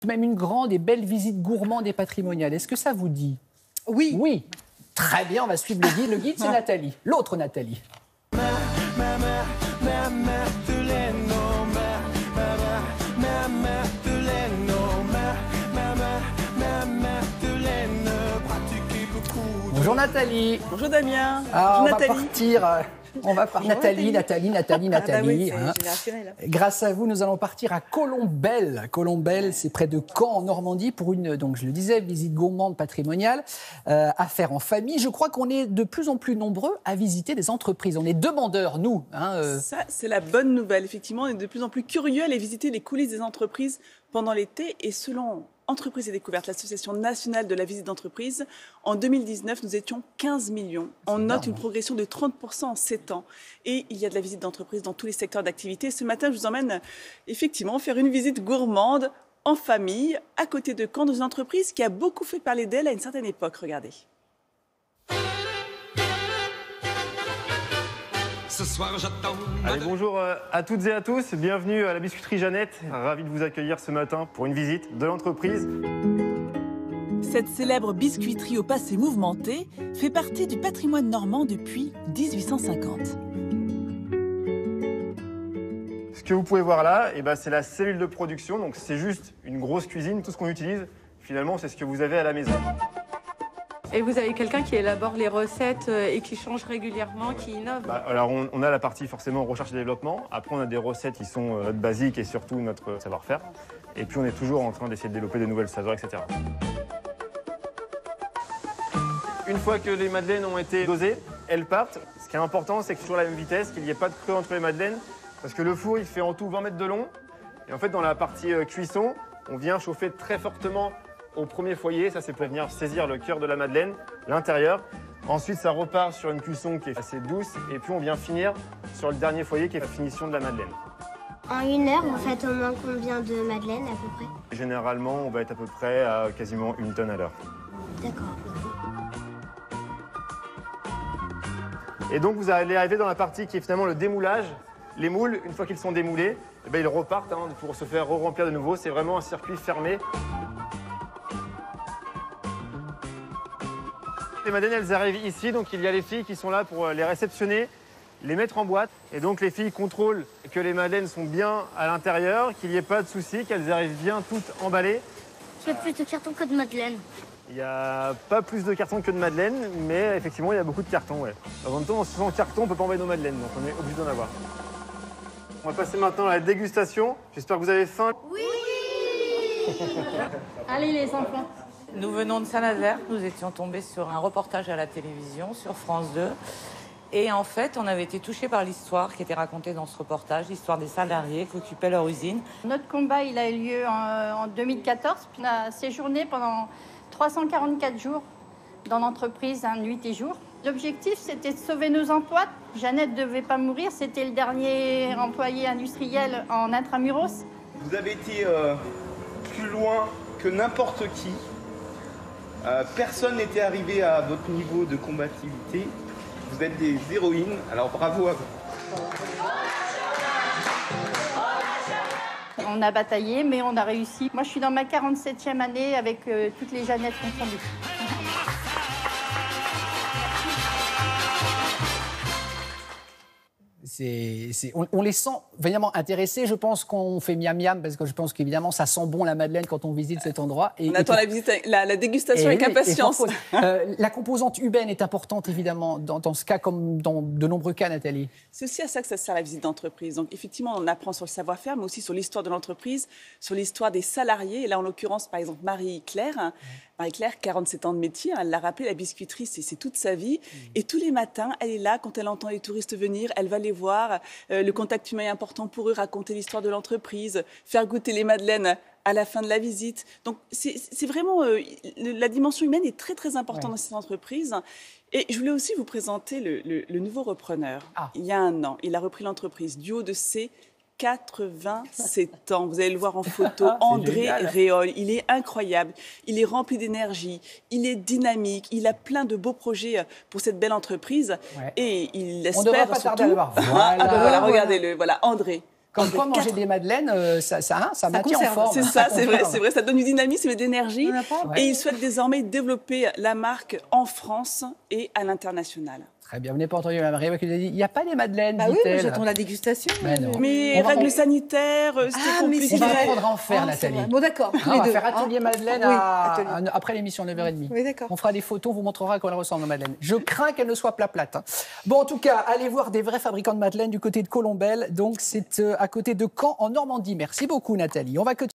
même une grande et belle visite gourmande et patrimoniale. Est-ce que ça vous dit? Oui. Oui. Très bien, on va suivre le guide. Le guide, c'est Nathalie. L'autre Nathalie. Bonjour Nathalie. Bonjour Damien. Ah, Bonjour on Nathalie. va partir. Nathalie. Oui, Hein. c'est générationnel. Grâce à vous, nous allons partir à Colombelles. Colombelles, c'est près de Caen, en Normandie, pour une, donc je le disais, visite gourmande patrimoniale à faire en famille. Je crois qu'on est de plus en plus nombreux à visiter des entreprises. On est demandeurs, nous. Ça, c'est la bonne nouvelle. Effectivement, on est de plus en plus curieux à aller visiter les coulisses des entreprises pendant l'été. Et selon Entreprises et Découvertes, l'Association nationale de la visite d'entreprise, en 2019, nous étions 15 millions. On note une progression de 30% en 7 ans. Et il y a de la visite d'entreprise dans tous les secteurs d'activité. Ce matin, je vous emmène effectivement faire une visite gourmande en famille, à côté de Caen, dans une entreprise qui a beaucoup fait parler d'elle à une certaine époque. Regardez. Ce soir, j'attends. Allez, bonjour à toutes et à tous, bienvenue à la Biscuiterie Jeannette. Ravi de vous accueillir ce matin pour une visite de l'entreprise. Cette célèbre biscuiterie au passé mouvementé fait partie du patrimoine normand depuis 1850. Ce que vous pouvez voir là, c'est la cellule de production, donc c'est juste une grosse cuisine. Tout ce qu'on utilise, finalement, c'est ce que vous avez à la maison. Et vous avez quelqu'un qui élabore les recettes et qui change régulièrement, qui innove? Alors on a la partie forcément recherche et développement. Après on a des recettes qui sont notre basique et surtout notre savoir-faire. Et puis on est toujours en train d'essayer de développer de nouvelles saveurs, etc. Une fois que les madeleines ont été dosées, elles partent. Ce qui est important, c'est que toujours la même vitesse, qu'il n'y ait pas de creux entre les madeleines. Parce que le four, il fait en tout 20 mètres de long. Et en fait, dans la partie cuisson, on vient chauffer très fortement au premier foyer. Ça, c'est pour venir saisir le cœur de la madeleine, l'intérieur. Ensuite, ça repart sur une cuisson qui est assez douce. Et puis, on vient finir sur le dernier foyer qui est la finition de la madeleine. En une heure, vous faites au moins combien de madeleines à peu près? Généralement, on va être à peu près à quasiment 1 tonne à l'heure. D'accord. Et donc, vous allez arriver dans la partie qui est finalement le démoulage. Les moules, une fois qu'ils sont démoulés, ils repartent pour se faire re-remplir de nouveau. C'est vraiment un circuit fermé. Les madeleines, elles arrivent ici, donc il y a les filles qui sont là pour les réceptionner, les mettre en boîte. Et donc les filles contrôlent que les madeleines sont bien à l'intérieur, qu'il n'y ait pas de soucis, qu'elles arrivent bien toutes emballées. Je fais plus de cartons que de madeleines. Il n'y a pas plus de cartons que de madeleines, mais effectivement il y a beaucoup de cartons. Ouais. En même temps, sans carton, on ne peut pas envoyer nos madeleines, donc on est obligé d'en avoir. On va passer maintenant à la dégustation. J'espère que vous avez faim. Oui. Allez les enfants. Nous venons de Saint-Nazaire, nous étions tombés sur un reportage à la télévision, sur France 2. Et en fait, on avait été touchés par l'histoire qui était racontée dans ce reportage, l'histoire des salariés qui occupaient leur usine. Notre combat, il a eu lieu en 2014. Puis on a séjourné pendant 344 jours dans l'entreprise, nuit et jour. L'objectif, c'était de sauver nos emplois. Jeannette ne devait pas mourir, c'était le dernier employé industriel en intramuros. Vous avez été plus loin que n'importe qui. Personne n'était arrivé à votre niveau de combativité. Vous êtes des héroïnes, alors bravo à vous. On a bataillé, mais on a réussi. Moi, je suis dans ma 47e année avec toutes les Jeannettes confondues. On les sent vraiment intéressés. Je pense qu'on fait miam miam parce que je pense qu'évidemment ça sent bon la madeleine quand on visite cet endroit. On attend la dégustation avec impatience. La composante humaine est importante évidemment dans ce cas comme dans de nombreux cas, Nathalie. C'est aussi à ça que ça sert la visite d'entreprise. Donc effectivement, on apprend sur le savoir-faire, mais aussi sur l'histoire de l'entreprise, sur l'histoire des salariés. Et là, en l'occurrence, par exemple, Marie-Claire. Marie-Claire, 47 ans de métier, elle l'a rappelé, la biscuiterie, c'est toute sa vie. Et tous les matins, elle est là, quand elle entend les touristes venir, elle va les voir. Le contact humain est important pour eux, raconter l'histoire de l'entreprise, faire goûter les madeleines à la fin de la visite. Donc, c'est vraiment... la dimension humaine est très, très importante dans cette entreprise. Et je voulais aussi vous présenter le nouveau repreneur. Il y a un an, il a repris l'entreprise du haut de ses 87 ans. Vous allez le voir en photo. André Réol. Il est incroyable. Il est rempli d'énergie. Il est dynamique. Il a plein de beaux projets pour cette belle entreprise. Ouais. Et il espère... On ne devrait pas tarder à le voir. Voilà, regardez-le. Voilà, André. Comme quoi, manger des madeleines, ça maintient en conserve. forme. C'est ça, c'est vrai, ça donne du dynamisme et d'énergie. On n'a pas- Et il souhaite désormais développer la marque en France et à l'international. Très bien, vous n'avez pas entendu Mme Marie qui nous a dit il n'y a pas des madeleines, Bah oui, dit-elle. mais j'attends la dégustation. Mais non. Mais On va- règles sanitaires, c'était Ah, mais compliqué. c'est On va vrai. apprendre à en faire, Ah, c'est Nathalie. vrai. Bon, d'accord, tous On les va deux. faire atelier Madeleine Oui, à- après l'émission 9h30. Oui, d'accord. On fera des photos, on vous montrera à quoi elles ressemblent, nos madeleines. Je crains qu'elles ne soient plate. Hein. Bon, en tout cas, allez voir des vrais fabricants de madeleines du côté de Colombelles. Donc, c'est à côté de Caen, en Normandie. Merci beaucoup, Nathalie. On va continuer.